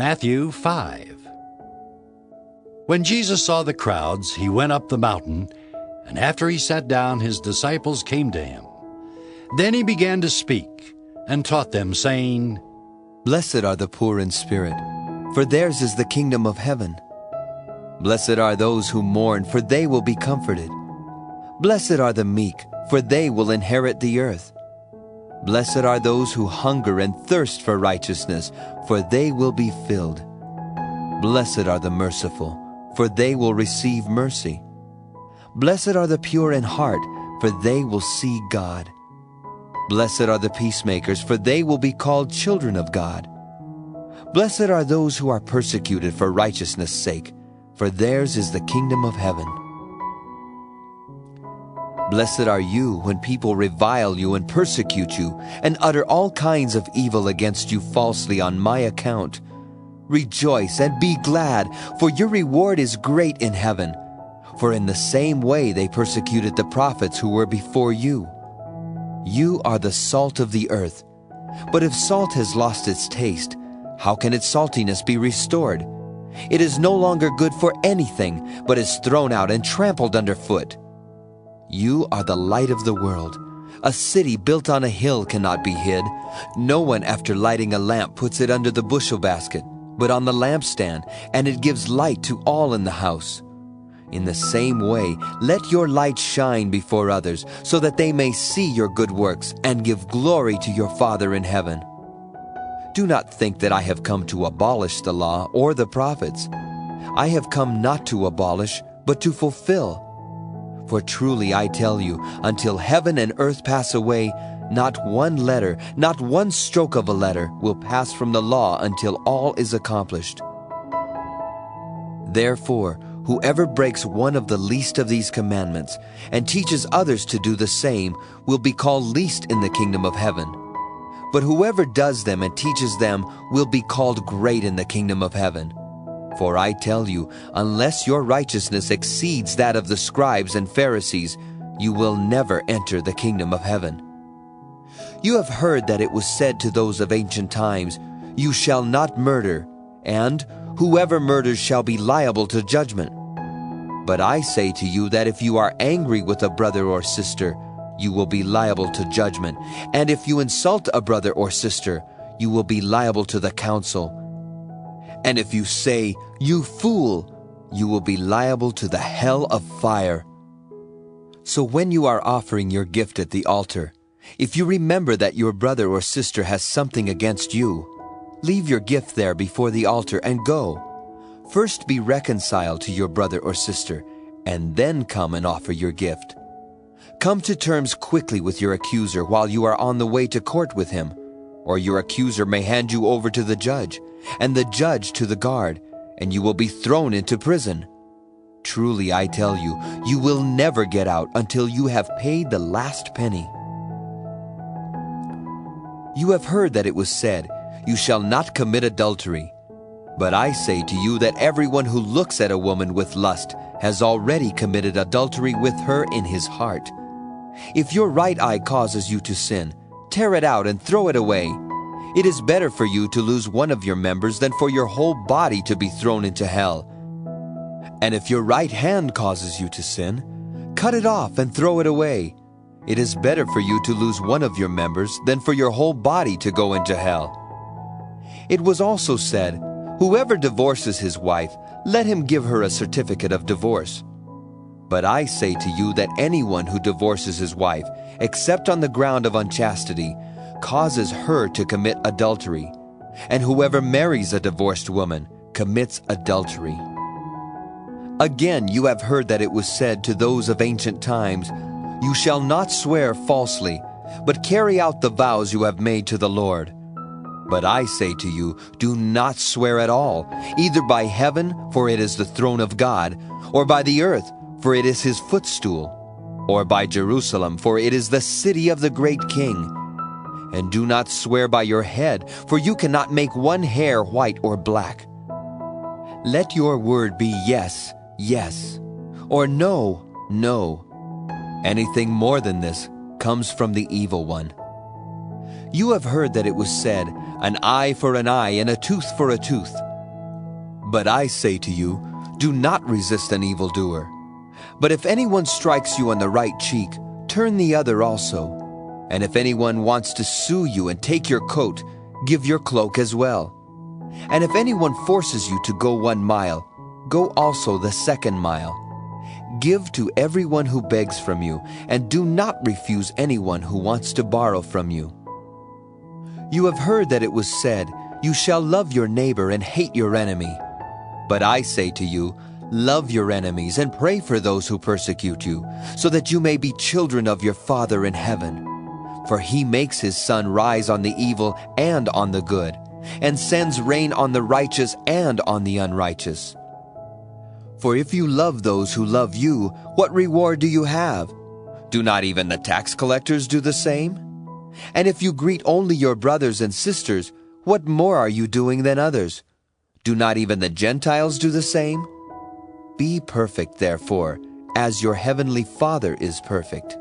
Matthew 5. When Jesus saw the crowds, he went up the mountain, and after he sat down, his disciples came to him. Then he began to speak, and taught them, saying, Blessed are the poor in spirit, for theirs is the kingdom of heaven. Blessed are those who mourn, for they will be comforted. Blessed are the meek, for they will inherit the earth. Blessed are those who hunger and thirst for righteousness, for they will be filled. Blessed are the merciful, for they will receive mercy. Blessed are the pure in heart, for they will see God. Blessed are the peacemakers, for they will be called children of God. Blessed are those who are persecuted for righteousness' sake, for theirs is the kingdom of heaven. Blessed are you when people revile you and persecute you, and utter all kinds of evil against you falsely on my account. Rejoice and be glad, for your reward is great in heaven. For in the same way they persecuted the prophets who were before you. You are the salt of the earth. But if salt has lost its taste, how can its saltiness be restored? It is no longer good for anything, but is thrown out and trampled underfoot. You are the light of the world. A city built on a hill cannot be hid. No one after lighting a lamp puts it under the bushel basket, but on the lampstand, and it gives light to all in the house. In the same way, let your light shine before others, so that they may see your good works and give glory to your Father in heaven. Do not think that I have come to abolish the law or the prophets. I have come not to abolish, but to fulfill. For truly I tell you, until heaven and earth pass away, not one letter, not one stroke of a letter will pass from the law until all is accomplished. Therefore, whoever breaks one of the least of these commandments and teaches others to do the same will be called least in the kingdom of heaven. But whoever does them and teaches them will be called great in the kingdom of heaven. For I tell you, unless your righteousness exceeds that of the scribes and Pharisees, you will never enter the kingdom of heaven. You have heard that it was said to those of ancient times, You shall not murder, and whoever murders shall be liable to judgment. But I say to you that if you are angry with a brother or sister, you will be liable to judgment. And if you insult a brother or sister, you will be liable to the council. And if you say, You fool, you will be liable to the hell of fire. So when you are offering your gift at the altar, if you remember that your brother or sister has something against you, leave your gift there before the altar and go. First be reconciled to your brother or sister, and then come and offer your gift. Come to terms quickly with your accuser while you are on the way to court with him, or your accuser may hand you over to the judge, and the judge to the guard, and you will be thrown into prison. Truly I tell you, you will never get out until you have paid the last penny. You have heard that it was said, You shall not commit adultery. But I say to you that everyone who looks at a woman with lust has already committed adultery with her in his heart. If your right eye causes you to sin, tear it out and throw it away. It is better for you to lose one of your members than for your whole body to be thrown into hell. And if your right hand causes you to sin, cut it off and throw it away. It is better for you to lose one of your members than for your whole body to go into hell. It was also said, Whoever divorces his wife, let him give her a certificate of divorce. But I say to you that anyone who divorces his wife, except on the ground of unchastity, causes her to commit adultery, and whoever marries a divorced woman commits adultery. Again, you have heard that it was said to those of ancient times, You shall not swear falsely, but carry out the vows you have made to the Lord. But I say to you, do not swear at all, either by heaven, for it is the throne of God, or by the earth, for it is his footstool, or by Jerusalem, for it is the city of the great King. And do not swear by your head, for you cannot make one hair white or black. Let your word be yes, yes, or no, no. Anything more than this comes from the evil one. You have heard that it was said, An eye for an eye and a tooth for a tooth. But I say to you, do not resist an evildoer. But if anyone strikes you on the right cheek, turn the other also. And if anyone wants to sue you and take your coat, give your cloak as well. And if anyone forces you to go 1 mile, go also the 2nd mile. Give to everyone who begs from you, and do not refuse anyone who wants to borrow from you. You have heard that it was said, you shall love your neighbor and hate your enemy. But I say to you, love your enemies and pray for those who persecute you, so that you may be children of your Father in heaven. For he makes his sun rise on the evil and on the good, and sends rain on the righteous and on the unrighteous. For if you love those who love you, what reward do you have? Do not even the tax collectors do the same? And if you greet only your brothers and sisters, what more are you doing than others? Do not even the Gentiles do the same? Be perfect, therefore, as your heavenly Father is perfect.